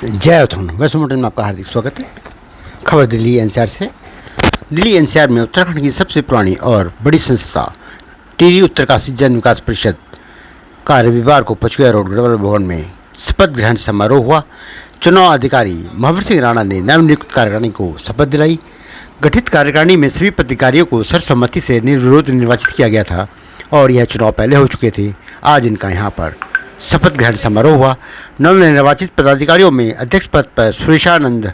जय उत्तराखंड वैसे मोटन में आपका हार्दिक स्वागत है। खबर दिल्ली एनसीआर से। दिल्ली एनसीआर में उत्तराखंड की सबसे पुरानी और बड़ी संस्था टिहरी उत्तरकाशी जन विकास परिषद का रविवार को पचुया रोड गढ़वाल भवन में शपथ ग्रहण समारोह हुआ। चुनाव अधिकारी महावीर सिंह राणा ने नवनियुक्त कार्यकारिणी को शपथ दिलाई। गठित कार्यकारिणी में सभी पदाधिकारियों को सर्वसम्मति से निर्विरोध निर्वाचित किया गया था और यह चुनाव पहले हो चुके थे। आज इनका यहाँ पर शपथ ग्रहण समारोह हुआ। नवनिर्वाचित पदाधिकारियों में अध्यक्ष पद पर सुरेशानंद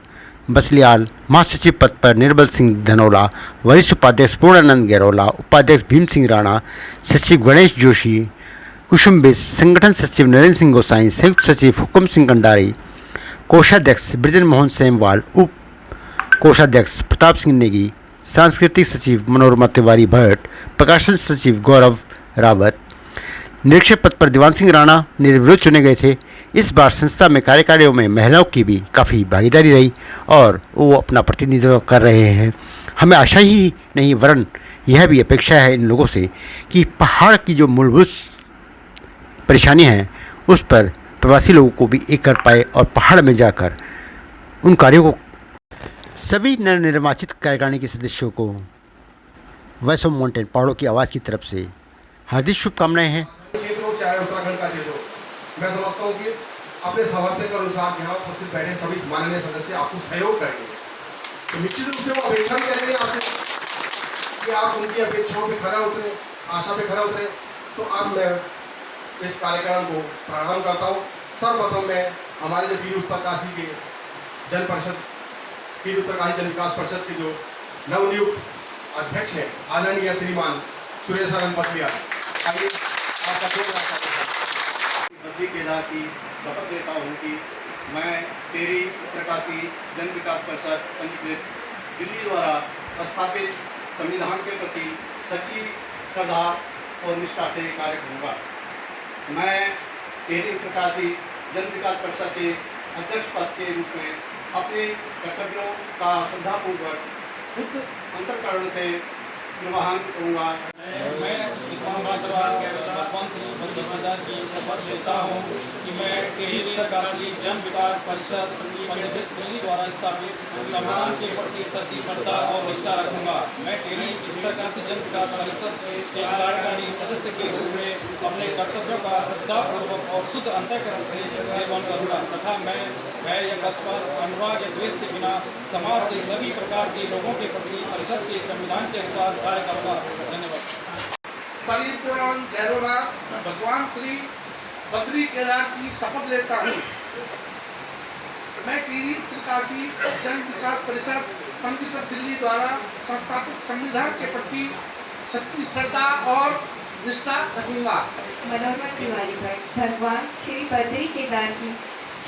बसलियाल, महासचिव पद पर निर्बल सिंह धनोला, वरिष्ठ उपाध्यक्ष पूर्णानंद गैरोला, उपाध्यक्ष भीम सिंह राणा, सचिव गणेश जोशी, कुसुम बिस, संगठन सचिव नरेंद्र सिंह गोसाई, संयुक्त सचिव हुकुम सिंह कंडारी, कोषाध्यक्ष ब्रिजन मोहन सेमवाल, उप कोषाध्यक्ष प्रताप सिंह नेगी, सांस्कृतिक सचिव मनोरमा तिवारी भट्ट, प्रकाशन सचिव गौरव रावत, निरीक्षक पद पर दीवान सिंह राणा निर्विरोध चुने गए थे। इस बार संस्था में कार्यकारियों में महिलाओं की भी काफ़ी भागीदारी रही और वो अपना प्रतिनिधित्व कर रहे हैं। हमें आशा ही नहीं वरन यह भी अपेक्षा है इन लोगों से कि पहाड़ की जो मूलभूत परेशानियां हैं उस पर प्रवासी लोगों को भी एक कर पाए और पहाड़ में जाकर उन कार्यों को। सभी नवनिर्वाचित कार्यकारिणी के सदस्यों को वॉइस ऑफ माउंटेन पहाड़ों की आवाज़ की तरफ से हार्दिक शुभकामनाएं हैं। चाहे उत्तराखंड का क्षेत्र हो, मैं समझता हूँ कि अपने सामर्थ्य के अनुसार यहाँ उपस्थित बैठे सभी माननीय सदस्य आपको सहयोग करेंगे, तो निश्चित रूप से वो अपेक्षा भी करेंगे आपसे कि आप उनकी अपेक्षाओं पे खरा उतरे, आशा पे खरा उतरे। तो अब मैं इस कार्यक्रम को प्रारंभ करता हूँ। सर्वप्रथम मैं हमारे जो टिहरी उत्तरकाशी के जन परिषद, टिहरी उत्तरकाशी जन विकास परिषद के जो नवनियुक्त अध्यक्ष हैं आदरणीय श्रीमान सुरेशानंद बसलियाल, बद्री केदार की शपथ लेता हूँ कि मैं टिहरी उत्तरकाशी जन विकास परिषद पंजीकृत दिल्ली द्वारा स्थापित संविधान के प्रति सच्ची श्रद्धा और निष्ठा से कार्य करूँगा। मैं टिहरी उत्तरकाशी जन विकास परिषद के अध्यक्ष पद के रूप में अपने कर्तव्यों का श्रद्धापूर्वक खुद अंतःकरण से निर्वहन करूँगा। मैं भगवान श्री बद्रीकेदार की शपथ लेता हूँ कि मैं टिहरी उत्तरकाशी जन विकास परिषद पंजीकृत दिल्ली द्वारा स्थापित संविधान के प्रति सच्ची श्रद्धा और निष्ठा रखूँगा। मैं टिहरी उत्तरकाशी जन विकास परिषद के कार्यकारी सदस्य के रूप में अपने कर्तव्यों का श्रद्धापूर्वक और शुद्ध अंतःकरण से निर्वहन करूँगा तथा मैं या पक्षपात, अनुराग या द्वेष के बिना समाज के सभी प्रकार के लोगों के प्रति परिषद के संविधान के अनुसार कार्य करूँगा। धन्यवाद। भगवान श्री बद्री केदार की शपथ लेता हूँ। मैं टिहरी उत्तरकाशी जन विकास परिषद पंजीकृत दिल्ली द्वारा संस्थापित संविधान के प्रति सच्ची श्रद्धा और निष्ठा रखूंगा। मनोरमा तिवारी भट्ट भगवान श्री बद्री केदार की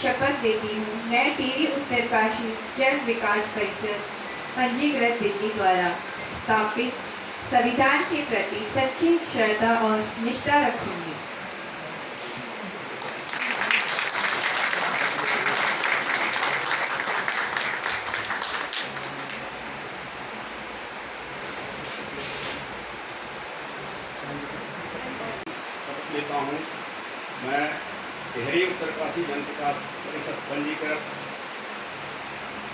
शपथ लेती हूँ। मैं टिहरी उत्तरकाशी जन विकास परिषद पंजीकृत दिल्ली द्वारा स्थापित संविधान के प्रति सच्ची श्रद्धा और निष्ठा रखूंगी। शपथ लेता हूँ। मैं टिहरी उत्तरकाशी जन विकास परिषद पंजीकृत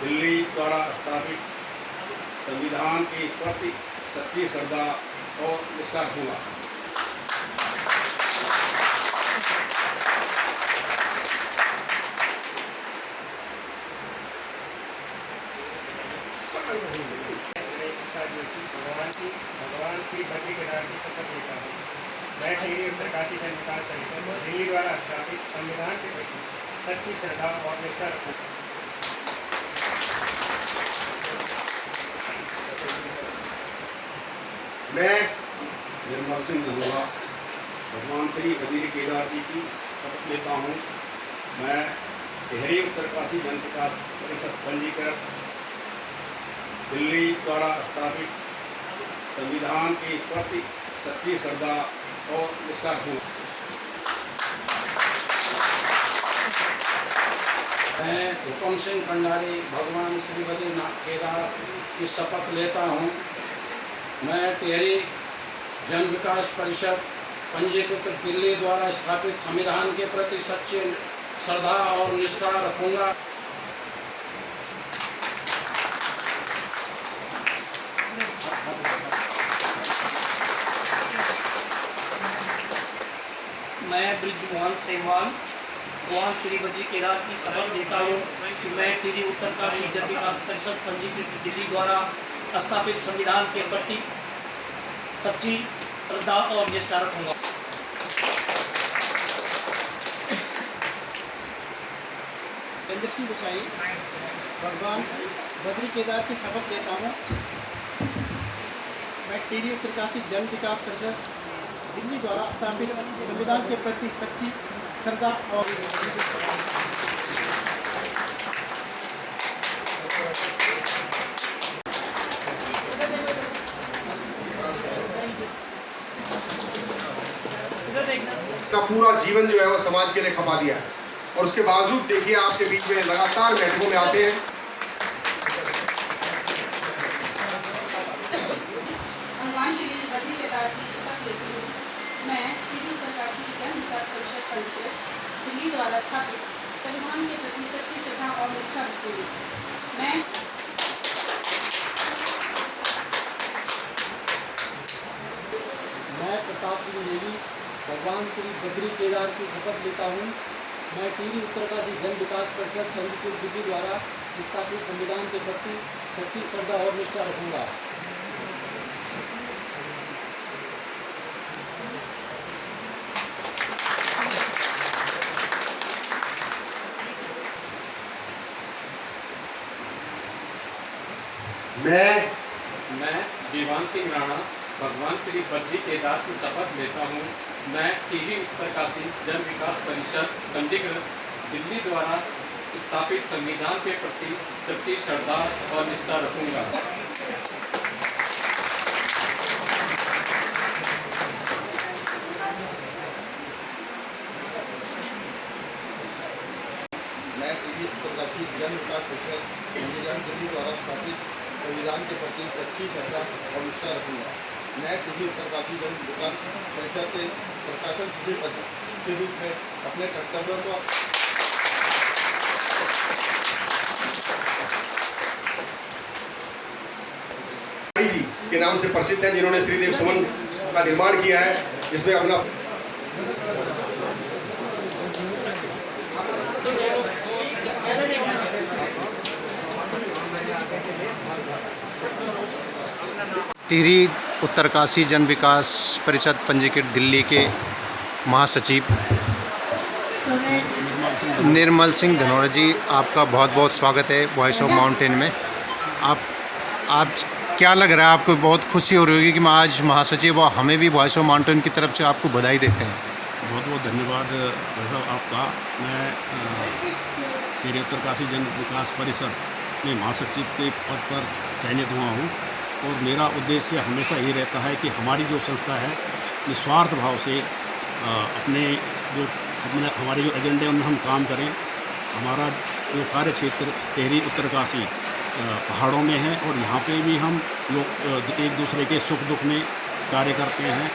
दिल्ली द्वारा स्थापित संविधान के प्रति सच्ची श्रद्धा और निष्ठा रखूँगा। भगवान श्री बद्री केदार की शपथ लेता हूँ। मैं टिहरी उत्तरकाशी जन विकास परिषद दिल्ली द्वारा स्थापित संविधान के प्रति सच्ची श्रद्धा और निष्ठा रखूँगा। मैं निर्मल सिंह धनोला भगवान श्री बद्री केदार जी की शपथ लेता हूँ। मैं टिहरी उत्तरकाशी जन विकास परिषद पंजीकृत दिल्ली द्वारा स्थापित संविधान के प्रति सच्ची श्रद्धा और निष्ठा रखूँगा। मैं हुकुम सिंह कंडारी भगवान श्री बद्री केदार की शपथ लेता हूँ। मैं टिहरी जन विकास परिषद पंजीकृत दिल्ली द्वारा स्थापित संविधान के प्रति सच्ची श्रद्धा और निष्ठा रखूँगा। मैं ब्रिजमोहन सेमवाल भगवान श्री बद्री केदार की शपथ लेता हूँ कि मैं टिहरी उत्तरकाशी जन विकास परिषद पंजीकृत दिल्ली द्वारा स्थापित संविधान के प्रति सच्ची श्रद्धा और निष्ठा रखूँगा। इंद्र सिंह गोसाई भगवान बद्री केदार की शपथ लेता हूँ। मैं टिहरी उत्तरकाशी जन विकास परिषद दिल्ली द्वारा स्थापित संविधान के प्रति सच्ची श्रद्धा और का पूरा जीवन जो है वो समाज के लिए खपा दिया है और उसके बावजूद देखिए आपके बीच में लगातार बैठकों में आते हैं। भगवान श्री बद्री केदार की शपथ लेती हूँ। मैं टिहरी उत्तरकाशी जन विकास परिषद पंजीकृत दिल्ली द्वारा स्थापित संविधान के प्रति सच्ची श्रद्धा और निष्ठा रखूंगी। मैं प्रताप सिंह नेगी भगवान श्री बद्री केदार की शपथ लेता हूँ। मैं टिहरी उत्तरकाशी जन विकास परिषद पंजीकृत दिल्ली द्वारा स्थापित संविधान के प्रति सच्ची श्रद्धा और निष्ठा रखूँगा। मैं दीवान सिंह राणा भगवान श्री बद्री केदार की शपथ लेता हूँ। मैं टिहरी उत्तरकाशी जन विकास परिषद पंजीकृत दिल्ली द्वारा स्थापित संविधान के प्रति सच्ची श्रद्धा और निष्ठा रखूँगा। मैं टिहरी उत्तरकाशी जन विकास परिषद पंजीकरण दिल्ली द्वारा स्थापित संविधान के प्रति सच्ची श्रद्धा और निष्ठा रखूँगा। मैं टिहरी उत्तरकाशी जन विकास परिषद के प्रकाशन सचिव पद के रूप में अपने कर्तव्यों को जी के नाम से प्रसिद्ध है, जिन्होंने श्रीदेव सुमन का निर्माण किया है, जिसमें अपना टिहरी उत्तरकाशी जन विकास परिषद पंजीकृत दिल्ली के महासचिव निर्मल सिंह धनोरा जी, आपका बहुत बहुत स्वागत है वॉइस ऑफ माउंटेन में। आप क्या लग रहा है, आपको बहुत खुशी हो रही होगी कि मैं आज महासचिव और हमें भी वॉइस ऑफ माउंटेन की तरफ से आपको बधाई देते हैं। बहुत बहुत धन्यवाद साहब आपका। मैं टिहरी उत्तरकाशी जन विकास परिषद में महासचिव के पद पर चयनित हुआ हूँ और मेरा उद्देश्य हमेशा ये रहता है कि हमारी जो संस्था है निस्वार्थ भाव से हमारे जो एजेंडे उनमें हम काम करें। हमारा जो कार्य क्षेत्र टिहरी उत्तरकाशी पहाड़ों में है और यहाँ पे भी हम लोग एक दूसरे के सुख दुख में कार्य करते हैं,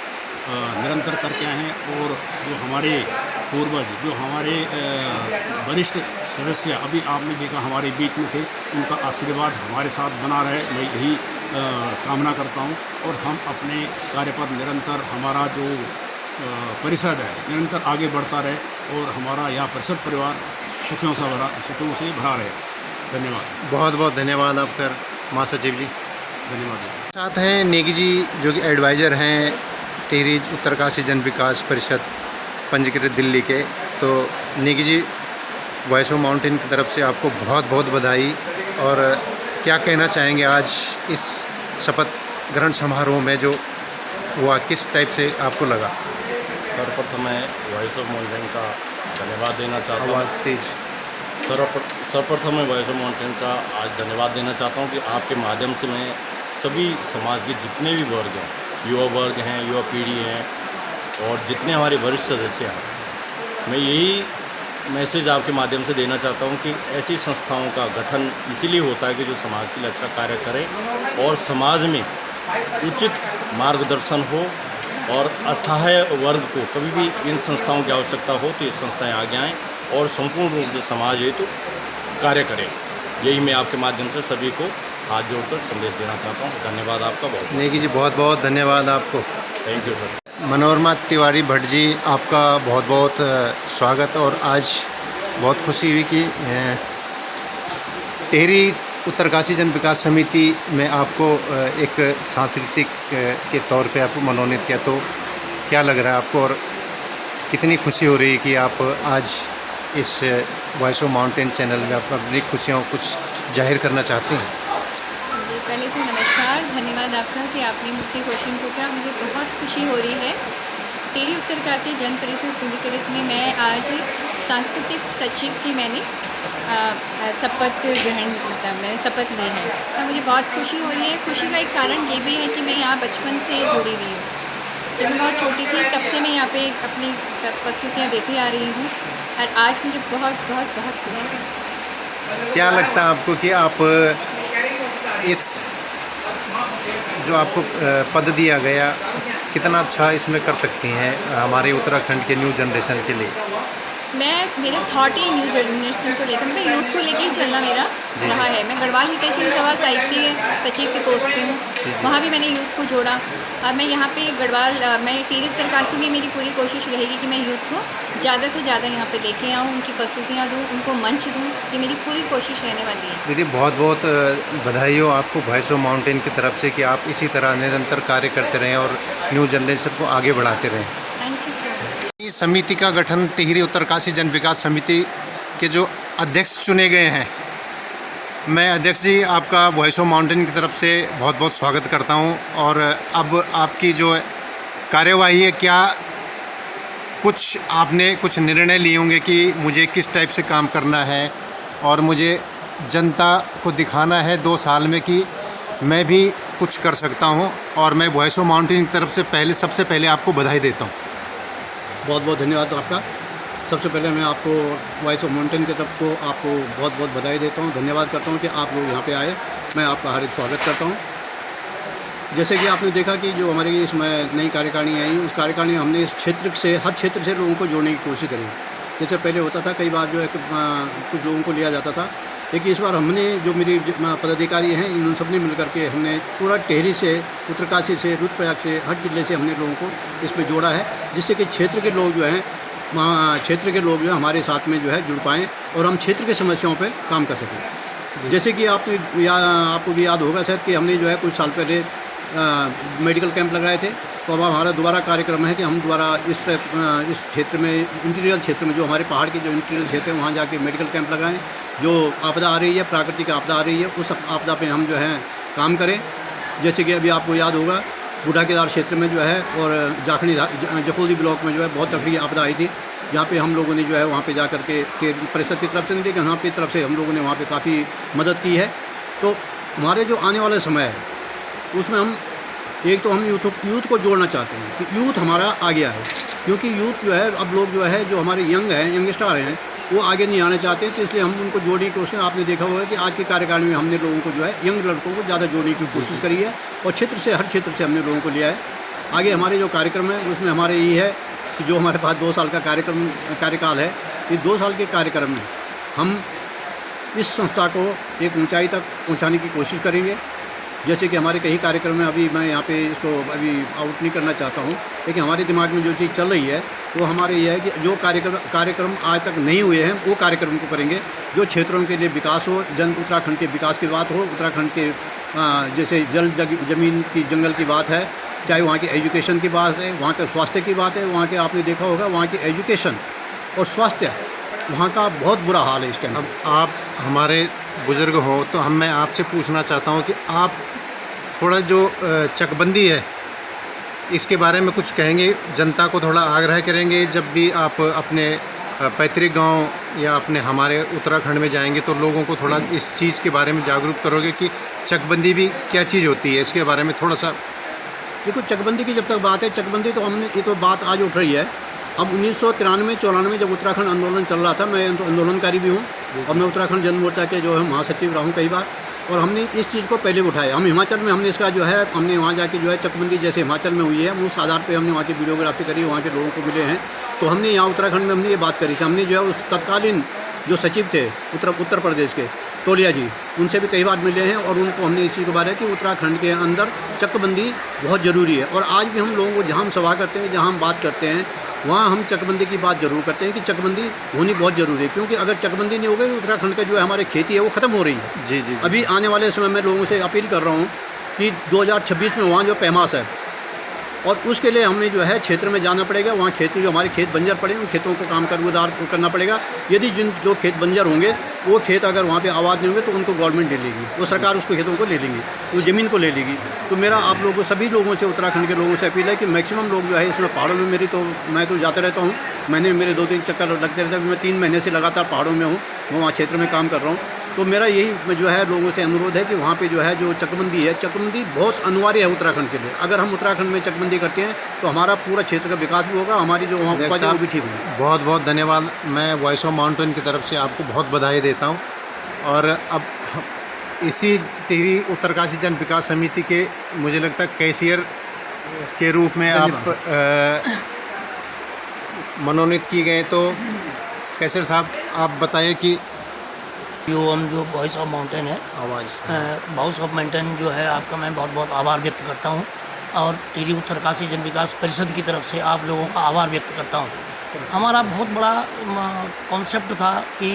निरंतर करके आए हैं। और जो हमारे पूर्वज, जो हमारे वरिष्ठ सदस्य अभी आपने देखा हमारे बीच में थे, उनका आशीर्वाद हमारे साथ बना रहे, मैं यही कामना करता हूं। और हम अपने कार्य पर निरंतर, हमारा जो परिषद है निरंतर आगे बढ़ता रहे और हमारा यह परिषद परिवार सुखों से भरा रहे। धन्यवाद। बहुत बहुत धन्यवाद आपका महासचिव जी। धन्यवाद। साथ हैं नेगी जी, जो कि एडवाइज़र हैं टिहरी उत्तरकाशी जन विकास परिषद पंजीकृत दिल्ली के। तो Negi ji, voice of mountain की तरफ से आपको बहुत बहुत बधाई। और क्या कहना चाहेंगे आज इस शपथ ग्रहण समारोह में जो हुआ, किस टाइप से आपको लगा? सर्वप्रथम मैं वॉइस ऑफ माउंटेन का धन्यवाद देना चाहता हूँ। आवाज़ तेज। सर्वप्रथम मैं वॉइस ऑफ माउंटेन का आज धन्यवाद देना चाहता हूँ कि आपके माध्यम से मैं सभी समाज के जितने भी वर्ग हैं, युवा वर्ग हैं, युवा पीढ़ी हैं और जितने हमारे वरिष्ठ सदस्य हैं, मैं यही मैसेज आपके माध्यम से देना चाहता हूं कि ऐसी संस्थाओं का गठन इसीलिए होता है कि जो समाज के लिए अच्छा कार्य करें और समाज में उचित मार्गदर्शन हो और असहाय वर्ग को कभी भी इन संस्थाओं की आवश्यकता हो तो ये संस्थाएं आगे आएँ और संपूर्ण रूप से समाज हेतु कार्य करें। यही मैं आपके माध्यम से सभी को हाथ जोड़कर संदेश देना चाहता हूँ। धन्यवाद आपका बहुत। नेगी जी, बहुत बहुत धन्यवाद आपको। Thank you sir. Manorama Tiwari Bhatt ji, आपका बहुत बहुत स्वागत। और आज बहुत खुशी हुई कि टिहरी उत्तरकाशी जन विकास समिति में आपको एक सांस्कृतिक के तौर पे आपको मनोनीत किया, तो क्या लग रहा है आपको और कितनी खुशी हो रही है कि आप आज इस वॉइस ऑफ माउंटेन चैनल में आप अपनी खुशियों कुछ जाहिर करना चाहते हैं? पहले तो नमस्कार, धन्यवाद आपका कि आपने मुझसे क्वेश्चन पूछा। मुझे बहुत खुशी हो रही है। टिहरी उत्तरकाशी जन परिषद पंजीकृत में मैं आज सांस्कृतिक सचिव की मैंने शपथ ग्रहण मैंने शपथ ली है, तो मुझे बहुत खुशी हो रही है। खुशी का एक कारण ये भी है कि मैं यहाँ बचपन से जुड़ी हुई हूँ। जब मैं बहुत छोटी थी तब से मैं यहाँ पे अपनी प्रस्तुतियाँ देती आ रही हूँ और आज मुझे बहुत बहुत बहुत खुशी है। क्या लगता है आपको कि आप इस जो आपको पद दिया गया कितना अच्छा इसमें कर सकती हैं हमारे उत्तराखंड के न्यू जनरेशन के लिए? मेरा थॉट ही न्यू जनरेशन को लेकर, मतलब यूथ को लेकर ही चलना मेरा रहा है। मैं गढ़वाल हितैषी सभा साहित्य सचिव की पोस्ट पे हूँ, वहाँ भी मैंने यूथ को जोड़ा। और मैं यहाँ पे गढ़वाल मैं टिहरी उत्तरकाशी में मेरी पूरी कोशिश रहेगी कि मैं यूथ को ज़्यादा से ज़्यादा यहाँ पे लेके आऊँ, उनकी प्रस्तुतियाँ दूँ, उनको मंच दूँ। ये मेरी पूरी कोशिश रहने वाली है। दीदी, बहुत बहुत बधाई हो आपको वॉइस ऑफ माउंटेन की तरफ से कि आप इसी तरह निरंतर कार्य करते रहें और न्यू जनरेशन को आगे बढ़ाते रहें। Thank you so much. इस समिति का गठन टिहरी उत्तरकाशी जन विकास समिति के जो अध्यक्ष चुने गए हैं, मैं अध्यक्ष जी आपका वॉइस ऑफ माउंटेन की तरफ से बहुत बहुत स्वागत करता हूं। और अब आपकी जो कार्यवाही है, क्या कुछ आपने कुछ निर्णय लिए होंगे कि मुझे किस टाइप से काम करना है और मुझे जनता को दिखाना है 2 साल में कि मैं भी कुछ कर सकता हूं। और मैं वॉइस ऑफ माउंटेन की तरफ से सबसे पहले आपको बधाई देता हूँ। बहुत बहुत धन्यवाद आपका। सबसे पहले मैं आपको वॉइस ऑफ माउंटेन की तरफ को आपको बहुत बहुत बधाई देता हूँ, धन्यवाद करता हूँ कि आप लोग यहाँ पे आए। मैं आपका हार्दिक स्वागत करता हूँ। जैसे कि आपने देखा कि जो हमारी इसमें नई कार्यकारिणी आई, उस कार्यकारिणी हमने इस क्षेत्र से हर क्षेत्र से लोगों को जोड़ने की कोशिश करी। जैसे पहले होता था, कई बार जो है कुछ लोगों को लिया जाता था, लेकिन इस बार हमने जो मेरी पदाधिकारी हैं इन सब ने मिलकर के हमने पूरा टिहरी से, उत्तरकाशी से, रुद्रप्रयाग से, हर जिले से हमने लोगों को इसमें जोड़ा है, जिससे कि क्षेत्र के लोग जो हैं जो हमारे साथ में जो है जुड़ पाएँ और हम क्षेत्र की समस्याओं पे काम कर सकें। जैसे कि आपको भी याद होगा शायद कि हमने जो है कुछ साल पहले मेडिकल कैंप लगाए थे, तो अब हमारा दोबारा कार्यक्रम है कि हम दोबारा इस क्षेत्र में, इंटीरियर क्षेत्र में, जो हमारे पहाड़ के जो इंटीरियर क्षेत्र है, वहाँ जाके मेडिकल कैंप लगाएं। जो आपदा आ रही है, प्राकृतिक आपदा आ रही है, उस आपदा पे हम जो है काम करें। जैसे कि अभी आपको याद होगा बूढ़ा केदार क्षेत्र में जो है और जाखड़ी जखोदी ब्लॉक में जो है बहुत तगड़ी आपदा आई थी, जहाँ पे हम लोगों ने जो है वहाँ पे जा कर के परिषद की तरफ से नहीं, लेकिन आपकी तरफ से हम लोगों ने वहाँ पे काफ़ी मदद की है। तो हमारे जो आने वाला समय है उसमें हम एक तो हम यूथ को जोड़ना चाहते हैं कि यूथ हमारा आ गया है, क्योंकि यूथ जो है अब लोग जो है जो हमारे यंगस्टर हैं वो आगे नहीं आना चाहते, तो इसलिए हम उनको जोड़ने की कोशिश। आपने देखा होगा कि आज के कार्यकाल में हमने लोगों को जो है यंग लड़कों को ज़्यादा जोड़ने की कोशिश करी है और क्षेत्र से, हर क्षेत्र से हमने लोगों को लिया है। आगे हमारे जो कार्यक्रम है उसमें हमारे ये है कि जो हमारे पास 2 साल का कार्यकाल है, इस 2 साल के कार्यक्रम में हम इस संस्था को एक ऊंचाई तक पहुंचाने की कोशिश करेंगे। जैसे कि हमारे कई कार्यक्रम में, अभी मैं यहाँ पे इसको अभी आउट नहीं करना चाहता हूँ, लेकिन हमारे दिमाग में जो चीज़ चल रही है वो हमारे ये है कि जो कार्यक्रम आज तक नहीं हुए हैं वो कार्यक्रम को करेंगे। जो क्षेत्रों के लिए विकास हो, उत्तराखंड के विकास की बात हो, उत्तराखंड के जैसे जमीन की, जंगल की बात है, चाहे वहाँ की एजुकेशन की बात है, वहाँ के स्वास्थ्य की बात है। वहाँ के आपने देखा होगा वहाँ की एजुकेशन और स्वास्थ्य, वहाँ का बहुत बुरा हाल है इस टाइम। अब आप हमारे बुज़ुर्ग हो तो मैं आपसे पूछना चाहता हूँ कि आप थोड़ा जो चकबंदी है इसके बारे में कुछ कहेंगे, जनता को थोड़ा आग्रह करेंगे। जब भी आप अपने पैतृक गांव या अपने हमारे उत्तराखंड में जाएंगे तो लोगों को थोड़ा इस चीज़ के बारे में जागरूक करोगे कि चकबंदी भी क्या चीज़ होती है, इसके बारे में थोड़ा सा। देखो, चकबंदी की जब तक बात है, चकबंदी तो हमने, ये तो बात आज उठ रही है। अब 1993-94 जब उत्तराखंड आंदोलन चल रहा था, मैं आंदोलनकारी भी हूँ और मैं उत्तराखंड जन मोर्चा के जो है महासचिव रहा हूँ कई बार, और हमने इस चीज़ को पहले उठाया। हम हिमाचल में हमने इसका जो है, हमने वहाँ जाके जो है चकबंदी जैसे हिमाचल में हुई है उस आधार पे हमने वहाँ की वीडियोग्राफी करी, वहाँ के लोगों को मिले हैं। तो हमने यहाँ उत्तराखंड में हमने ये बात करी थी। हमने जो है उस तत्कालीन जो सचिव थे उत्तर प्रदेश के, तोलिया जी, उनसे भी कई बार मिले हैं और उनको हमने इसी के बारे कि उत्तराखंड के अंदर चकबंदी बहुत ज़रूरी है। और आज भी हम लोगों को जहाँ हम सभा करते हैं, जहाँ हम बात करते हैं, वहाँ हम चकबंदी की बात ज़रूर करते हैं कि चकबंदी होनी बहुत ज़रूरी है, क्योंकि अगर चकबंदी नहीं हो गई उत्तराखंड का जो है हमारी खेती है वो ख़त्म हो रही है। जी। अभी आने वाले समय में लोगों से अपील कर रहा हूँ कि 2026 में वहाँ जो पैमास है और उसके लिए हमें जो है क्षेत्र में जाना पड़ेगा। वहाँ खेत जो हमारे खेत बंजर पड़े उन खेतों को काम करवादार करना पड़ेगा। यदि जो खेत बंजर होंगे वो खेत अगर वहाँ पे आबाद नहीं होंगे तो उनको गवर्नमेंट ले लेगी, वो सरकार उसको खेतों को ले लेंगी, वो ज़मीन को ले लेगी। तो मेरा आप लोगों सभी लोगों से, उत्तराखंड के लोगों से अपील है कि मैक्सिमम लोग जो है इसमें पहाड़ों में, मैं तो जाते रहता हूँ, मेरे 2-3 चक्कर लगते रहते हैं। मैं 3 महीने से लगातार पहाड़ों में हूँ, मैं वहाँ क्षेत्र में काम कर रहा हूँ। तो मेरा यही जो है लोगों से अनुरोध है कि वहाँ पे जो है जो चकबंदी है, चकबंदी बहुत अनिवार्य है उत्तराखंड के लिए। अगर हम उत्तराखंड में चकबंदी करते हैं तो हमारा पूरा क्षेत्र का विकास भी होगा, हमारी जो वहाँ उपज है वो भी ठीक होगी। बहुत बहुत धन्यवाद। मैं वॉइस ऑफ माउंटेन की तरफ से आपको बहुत बधाई देता हूँ। और अब इसी टिहरी उत्तरकाशी जन विकास समिति के मुझे लगता है कैशियर के रूप में आप मनोनीत किए गए। तो कैशियर साहब, आप बताइए कि हम जो वॉइस ऑफ माउंटेन है, वॉइस ऑफ माउंटेन जो है आपका मैं बहुत बहुत आभार व्यक्त करता हूँ और टिहरी उत्तरकाशी जन विकास परिषद की तरफ से आप लोगों का आभार व्यक्त करता हूँ। हमारा बहुत बड़ा कॉन्सेप्ट था कि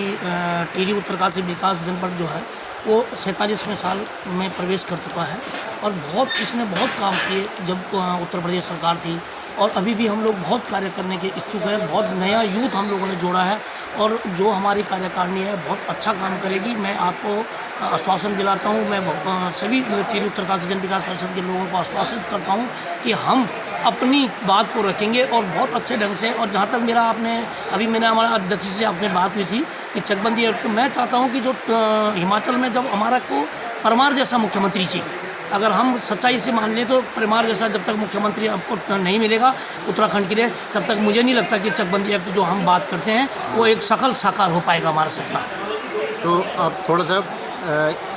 टिहरी उत्तरकाशी विकास जनपद जो है वो 47वें साल में प्रवेश कर चुका है और इसने बहुत काम किए जब उत्तर प्रदेश सरकार थी, और अभी भी हम लोग बहुत कार्य करने के इच्छुक हैं। बहुत नया यूथ हम लोगों ने जोड़ा है और जो हमारी कार्यकारिणी है बहुत अच्छा काम करेगी। मैं आपको आश्वासन दिलाता हूँ, मैं सभी टिहरी उत्तरकाशी जन विकास परिषद के लोगों को आश्वासित करता हूँ कि हम अपनी बात को रखेंगे और बहुत अच्छे ढंग से। और जहाँ तक मेरा हमारे अध्यक्ष से आपने बात हुई थी कि चकबंदी, तो मैं चाहता हूँ कि जो हिमाचल में जब हमारा को परमार जैसा मुख्यमंत्री चाहिए, अगर हम सच्चाई से मान लें तो परमार जैसा जब तक मुख्यमंत्री आपको नहीं मिलेगा उत्तराखंड के लिए, तब तक मुझे नहीं लगता कि चकबंदी एक्ट जो हम बात करते हैं वो एक सकल साकार हो पाएगा हमारा सपना। तो आप थोड़ा सा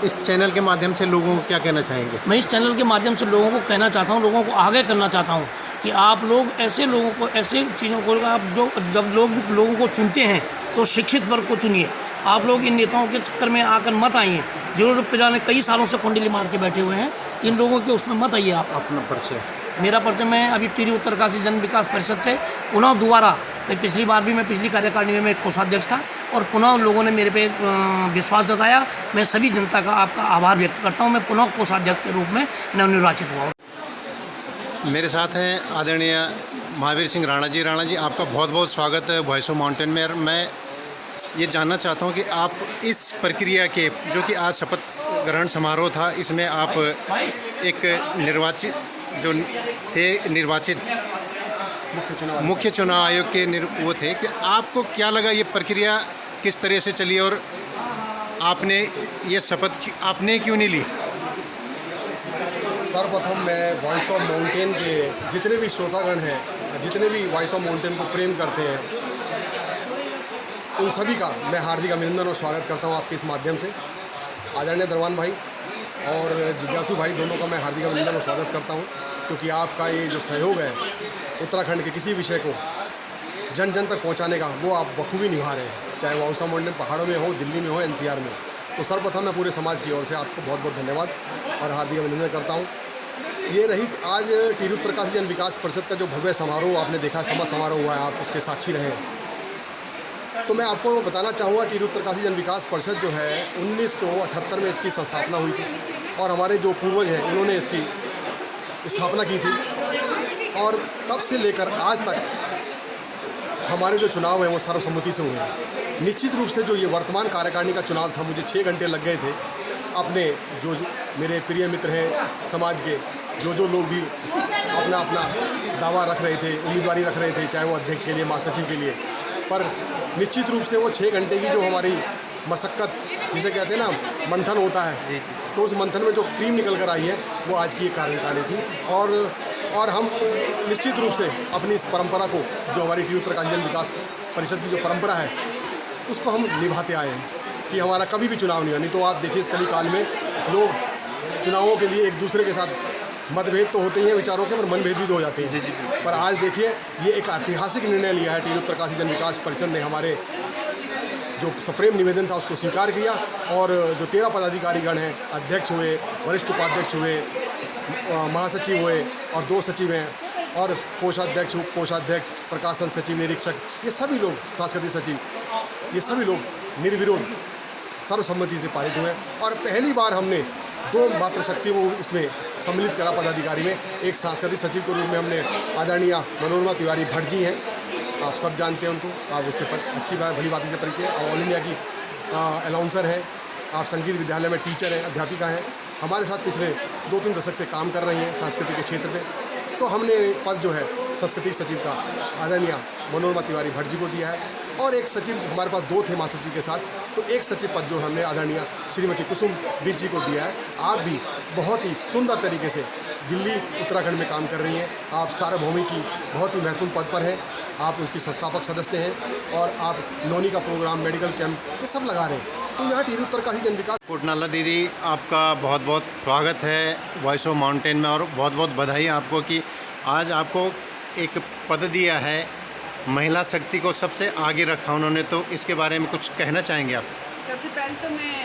इस चैनल के माध्यम से लोगों को क्या कहना चाहेंगे? मैं इस चैनल के माध्यम से लोगों को कहना चाहता हूँ, लोगों को आगे करना चाहता हूँ कि आप लोग ऐसे लोगों को, ऐसे चीज़ों को, आप जो जब लोगों को चुनते हैं तो शिक्षित वर्ग को चुनिए। आप लोग इन नेताओं के चक्कर में आकर मत आइए, जो पिछले कई सालों से कुंडली मार के बैठे हुए हैं, इन लोगों के उसमें मत आइए। आप अपना परिचय? मेरा परिचय, मैं अभी टिहरी उत्तरकाशी जन विकास परिषद से पुनः दोबारा, पिछली बार भी मैं पिछली कार्यकारिणी में एक कोषाध्यक्ष था और पुनः लोगों ने मेरे पे विश्वास जताया। मैं सभी जनता का आपका आभार व्यक्त करता हूँ। मैं पुनः कोषाध्यक्ष के रूप में नवनिर्वाचित हुआ हूँ। मेरे साथ हैं आदरणीय महावीर सिंह राणा जी। राणा जी, आपका बहुत बहुत स्वागत है वॉइस ऑफ माउंटेन में। मैं ये जानना चाहता हूँ कि आप इस प्रक्रिया के, जो कि आज शपथ ग्रहण समारोह था, इसमें आप एक निर्वाचित मुख्य चुनाव आयोग के वो थे, कि आपको क्या लगा ये प्रक्रिया किस तरह से चली और आपने ये शपथ आपने क्यों नहीं ली? सर्वप्रथम मैं वॉइस ऑफ माउंटेन के जितने भी श्रोतागण हैं, जितने भी वॉइस ऑफ माउंटेन को प्रेम करते हैं, उन सभी का मैं हार्दिक अभिनंदन और स्वागत करता हूं आपके इस माध्यम से। आदरणीय दरवान भाई और जिज्ञासु भाई दोनों का मैं हार्दिक अभिनंदन और स्वागत करता हूं, क्योंकि आपका ये जो सहयोग है उत्तराखंड के किसी विषय को जन जन तक पहुंचाने का, वो आप बखूबी निभा रहे हैं, चाहे वो वॉइस ऑफ माउंटेन पहाड़ों में हो, दिल्ली में हो, NCR में। तो सर्वप्रथम मैं पूरे समाज की ओर से आपको बहुत बहुत धन्यवाद और हार्दिक अभिनंदन करता हूँ। ये रही आज टिहरी उत्तरकाशी जन विकास परिषद का जो भव्य समारोह आपने देखा, समारोह हुआ है, आप उसके साक्षी रहे। तो मैं आपको बताना चाहूँगा, टिहरी उत्तरकाशी जन विकास परिषद जो है 1978 में इसकी संस्थापना हुई थी और हमारे जो पूर्वज हैं उन्होंने इसकी स्थापना की थी, और तब से लेकर आज तक हमारे जो चुनाव हैं वो सर्वसम्मति से हुए हैं। निश्चित रूप से जो ये वर्तमान कार्यकारिणी का चुनाव था, मुझे 6 घंटे लग गए थे। अपने जो मेरे प्रिय मित्र हैं समाज के, जो लोग भी अपना अपना दावा रख रहे थे, उम्मीदवारी रख रहे थे, चाहे वो अध्यक्ष के लिए, महासचिव के लिए, पर निश्चित रूप से वो 6 घंटे की जो हमारी मशक्क़त, जिसे कहते हैं ना मंथन होता है, तो उस मंथन में जो क्रीम निकल कर आई है वो आज की एक कार्यकारिणी थी। और हम निश्चित रूप से अपनी इस परंपरा को, जो हमारी टिहरी उत्तरकाशी जन विकास परिषद की जो परंपरा है, उसको हम निभाते आए हैं कि हमारा कभी भी चुनाव नहीं हुआ। नहीं तो आप देखिए इस कली काल में लोग चुनावों के लिए एक दूसरे के साथ मतभेद तो होते ही हैं विचारों के, पर मनभेद भी तो हो जाते हैं। पर आज देखिए ये एक ऐतिहासिक निर्णय लिया है टिहरी उत्तरकाशी जन विकास परिषद ने, हमारे जो सप्रेम निवेदन था उसको स्वीकार किया और जो 13 पदाधिकारीगण हैं, अध्यक्ष हुए, वरिष्ठ उपाध्यक्ष हुए, महासचिव हुए और 2 सचिव हैं और कोषाध्यक्ष, उप कोषाध्यक्ष, प्रकाशन सचिव, निरीक्षक, ये सभी लोग, सांस्कृतिक सचिव, ये सभी लोग निर्विरोध सर्वसम्मति से पारित हुए और पहली बार हमने 2 मातृशक्ति को इसमें सम्मिलित करा पदाधिकारी में। एक सांस्कृतिक सचिव के रूप में हमने आदरणीय मनोरमा तिवारी भट्ट जी हैं, आप सब जानते हैं उनको, आप उससे पर अच्छी बात भली बातें से परिचय है। ऑल इंडिया की अनाउंसर हैं, आप संगीत विद्यालय में टीचर हैं, अध्यापिका हैं, हमारे साथ पिछले 2-3 दशक से काम कर रही हैं सांस्कृतिक के क्षेत्र में। तो हमने पद जो है संस्कृति सचिव का आदरणीय मनोरमा तिवारी भट्ट जी को दिया है और एक सचिव, हमारे पास 2 थे महासचिव के साथ, तो एक सचिव पद जो हमने आदरणीय श्रीमती कुसुम बिष्ट जी को दिया है। आप भी बहुत ही सुंदर तरीके से दिल्ली उत्तराखंड में काम कर रही हैं, आप सार्वभौमिक की बहुत ही महत्वपूर्ण पद पर हैं, आप उनकी संस्थापक सदस्य हैं और आप नौनी का प्रोग्राम, मेडिकल कैंप, ये सब लगा रहे हैं। तो यहाँ टिहरी उत्तरकाशी जन विकास। कोटनाला दीदी, आपका बहुत बहुत स्वागत है वॉइस ऑफ माउंटेन में और बहुत बहुत बधाई आपको कि आज आपको एक पद दिया है, महिला शक्ति को सबसे आगे रखा उन्होंने, तो इसके बारे में कुछ कहना चाहेंगे आप? सबसे पहले तो मैं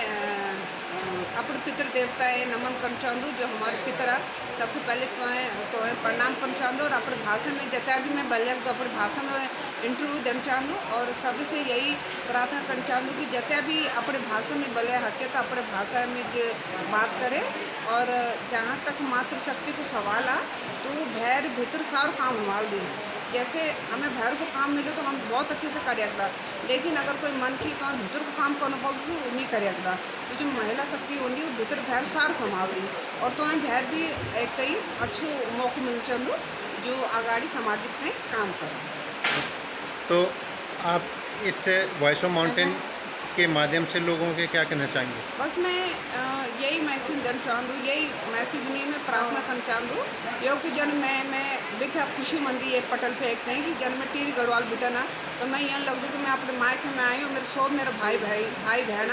अपने पितृ देवताएं नमन करना चाहूँ, जो हमारे पितर है। सबसे पहले तो प्रणाम करना चाहूँ और अपनी भाषा में जितना भी मैं बोलिए तो अपनी भाषा में इंटरव्यू देना चाहूँ और सभी से यही प्रार्थना करना चाहूँ कि जितना भी अपने भाषा में बोले हके तो अपने भाषा में जो बात करें। और जहाँ तक मातृशक्ति को सवाल आ तो भैर भीतर सार काम संभाल दी। जैसे हमें भैर को काम मिले तो हम बहुत अच्छे से करेगा, लेकिन अगर कोई मन की तो हम भीतर को काम करना पड़े तो नहीं करेगा। तो जो महिला शक्ति होती है भीतर भैर सार संभाल दी और तो हमें भैर भी एक कई अच्छो मौका मिल चंदो जो आगाड़ी सामाजिक में काम करें। तो आप इस वॉइस ऑफ माउंटेन के माध्यम से लोगों के क्या कहना चाहेंगे? बस मैं यही मैसेज देना चाहूँ, यही मैसेज नहीं मैं प्रार्थना करना चाहूँ यो कि जन मैं देखा खुशी मंदी है पटल फेंकते हैं कि जन मैं टिहरी गढ़वाल बेटा ना, तो मैं यहाँ लग दूँ कि मैं अपने मायके में आई हूँ, मेरे सब मेरा भाई बहन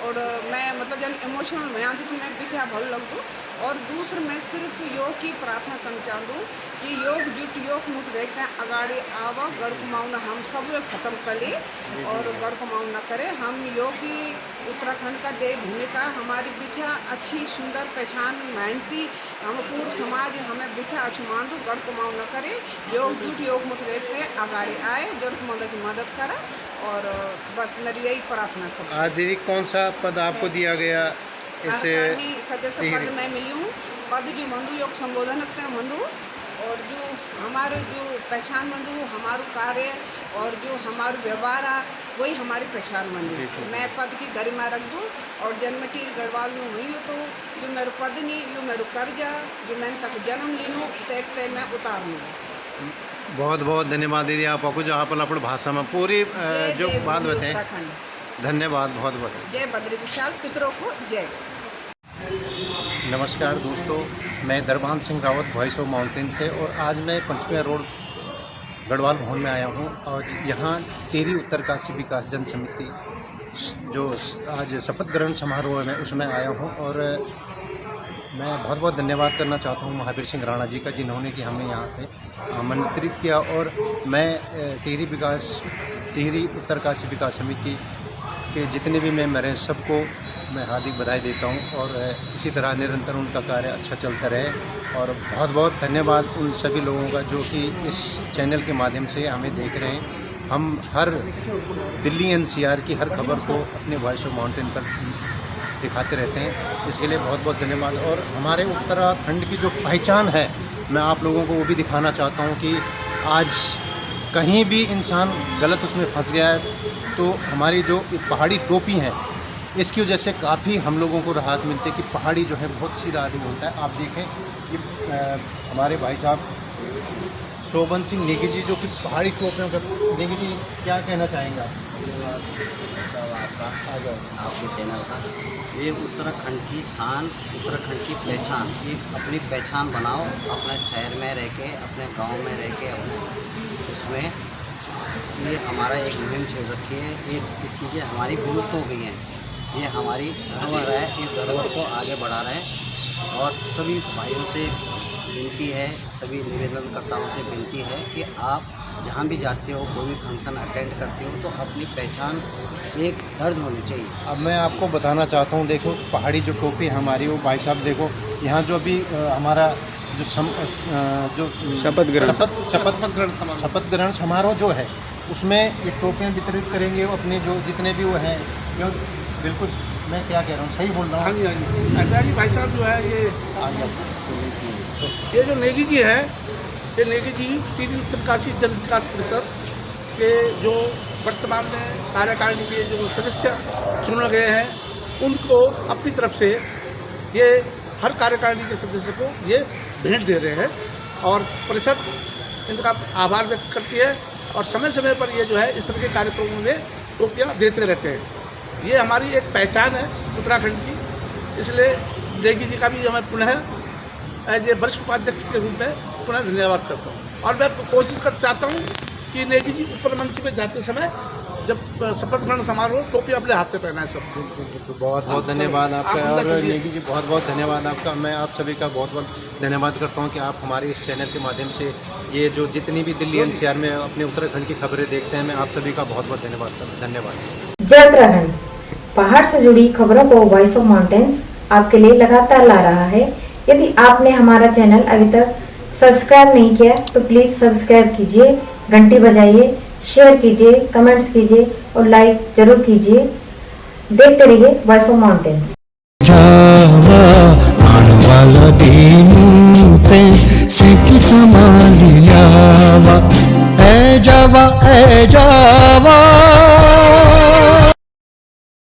और मैं मतलब जन इमोशनल में आती तो मैं दिखा भल लग दूँ। और दूसरा मैं सिर्फ योग की प्रार्थना करना चाहूँ कि योग जुट योग मुठ देखते हैं अगाड़ी आवा गढ़ कुमाऊना हम सब खत्म कर ले और गढ़ कुमाऊ न करें। हम योगी उत्तराखंड का देव भूमिका हमारी बिठा अच्छी सुंदर पहचान मेहनती हम पूर्ण समाज हमें बिठा अचमान दो गढ़ कुमाऊ न करे। योग जुट योग मुठ देखते हैं अगाड़ी आए जरूरतमंद की मदद करें और बस मेरी यही प्रार्थना सब। आज दीदी कौन सा पद आपको दिया गया? इसे सदस्य पद में मिली हूँ, पद जो मंदू योग संबोधन रखते हैं मंदू और जो हमारे जो पहचान मंदू हमारा कार्य और जो हमारा व्यवहार है वही हमारी पहचान मंदी। मैं पद की गरिमा रख दूँ और जन्म टिहरी गढ़वाल में हुई हो तो जो मेरे पद नहीं जो मेरे कर्जा जो मैंने तक जन्म लीनू देखते मैं उतार लूँ। बहुत बहुत धन्यवाद दीदी, आपको जो आप अपनी भाषा में पूरी जो बात बताएं, धन्यवाद बहुत बहुत। जय बद्री विशाल पितरों को जय। नमस्कार दोस्तों, मैं Darban Singh Rawat voice of mountain से और आज मैं पंचकुला रोड गढ़वाल भवन में आया हूं और यहाँ टिहरी उत्तरकाशी विकास जन समिति जो आज शपथ ग्रहण समारोह में उसमें आया हूं और मैं बहुत बहुत धन्यवाद करना चाहता हूं महावीर सिंह राणा जी का जिन्होंने कि हमें यहाँ पे आमंत्रित किया और मैं टिहरी उत्तरकाशी विकास समिति के जितने भी मेंबर हैं सबको मैं हार्दिक बधाई देता हूं और इसी तरह निरंतर उनका कार्य अच्छा चलता रहे और बहुत बहुत धन्यवाद उन सभी लोगों का जो कि इस चैनल के माध्यम से हमें देख रहे हैं। हम हर दिल्ली एनसीआर की हर खबर को अपने वॉइस ऑफ माउंटेन पर दिखाते रहते हैं, इसके लिए बहुत बहुत धन्यवाद। और हमारे उत्तराखंड की जो पहचान है मैं आप लोगों को वो भी दिखाना चाहता हूँ कि आज कहीं भी इंसान गलत उसमें फंस गया है तो हमारी जो पहाड़ी टोपी है इसकी वजह से काफ़ी हम लोगों को राहत मिलती है कि पहाड़ी जो है बहुत सीधा आदमी होता है। आप देखें ये हमारे भाई साहब शोभन सिंह नेगी जी जो कि पहाड़ी टोपियों का, नेगी जी क्या कहना चाहेंगे आप? आपके चैनल का ये उत्तराखंड की शान, उत्तराखंड की पहचान, एक अपनी पहचान बनाओ अपने शहर में रह के, अपने गांव में रह के, अपने उसमें ये हमारा एक मुहिम चल रखी है। ये चीज़ें हमारी विलुप्त हो गई हैं, ये हमारी धरोहर है, इस धरोहर को आगे बढ़ा रहे हैं और सभी भाइयों से विनती है, सभी निवेदनकर्ताओं से विनती है कि आप जहाँ भी जाते हो, कोई भी फंक्शन अटेंड करते हो, तो अपनी पहचान एक दर्ज होनी चाहिए। अब मैं आपको बताना चाहता हूँ, देखो पहाड़ी जो टोपी है हमारी, वो भाई साहब देखो यहाँ जो अभी हमारा जो शपथ ग्रहण समारोह जो है उसमें ये टोपियाँ वितरित करेंगे अपने जो जितने भी वो हैं। बिल्कुल मैं क्या कह रहा हूँ, सही बोल रहा हूँ? हाँ जी, हाँ जी। ऐसा है कि भाई साहब जो है ये जो नेगी जी है, ये नेगी जी टीरी उत्तरकाशी जन विकास परिषद के जो वर्तमान में कार्यकारिणी के जो सदस्य चुने गए हैं, उनको अपनी तरफ से ये हर कार्यकारिणी के सदस्य को ये भेंट दे रहे हैं और परिषद इनका आभार व्यक्त करती है और समय समय पर ये जो है इस तरह के कार्यक्रमों में टोपियाँ देते रहते हैं। ये हमारी एक पहचान है उत्तराखंड की, इसलिए नेगी जी का भी मैं पुनः एज ए वरिष्ठ उपाध्यक्ष के रूप में पुनः धन्यवाद करता हूँ। और मैं कोशिश कर चाहता हूँ कि नेगी जी ऊपर मंच पे जाते समय जब शपथ ग्रहण समारोह टोपी अपने हाथ से पहना है सबको। बहुत बहुत धन्यवाद आपका। और नेगी जी बहुत बहुत धन्यवाद आपका। मैं आप सभी का बहुत बहुत धन्यवाद करता हूँ कि आप हमारे इस चैनल के माध्यम से ये जो जितनी भी दिल्ली एनसीआर में अपने उत्तराखंड की खबरें देखते हैं, मैं आप सभी का बहुत बहुत धन्यवाद करता हूँ। धन्यवाद। जय उत्तराखंड, पहाड़ से जुड़ी खबरों को वॉइस ऑफ माउंटेन्स आपके लिए लगातार ला रहा है। यदि आपने हमारा चैनल अभी तक सब्सक्राइब नहीं किया तो प्लीज़ सब्सक्राइब कीजिए, घंटी बजाइए, शेयर कीजिए, कमेंट्स कीजिए और लाइक जरूर कीजिए। देखते रहिए voice of mountains. A Java